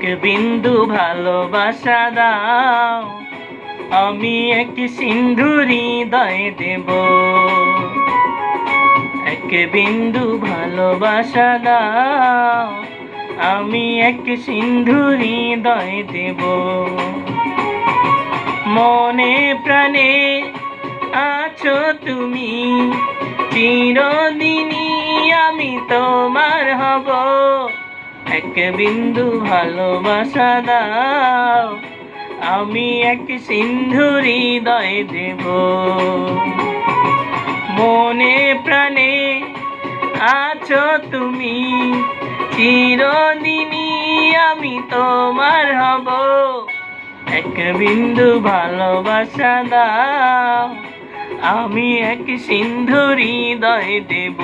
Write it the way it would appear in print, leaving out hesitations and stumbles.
এক বিন্দু ভালোবাসা দাও, আমি এক সিন্ধু হৃদয় দেব। এক বিন্দু ভালোবাসা দাও, আমি এক সিন্ধু হৃদয় দেব। মনে প্রাণে আছো তুমি, চিরদিনই আমি তোমার হব। এক বিন্দু ভালোবাসা দাও, আমি এক সিন্ধু হৃদয় দেব। মনে প্রাণে আছো তুমি, চিরদিনই আমি তোমার হব। এক বিন্দু ভালোবাসা দাও, আমি এক সিন্ধু হৃদয় দেব।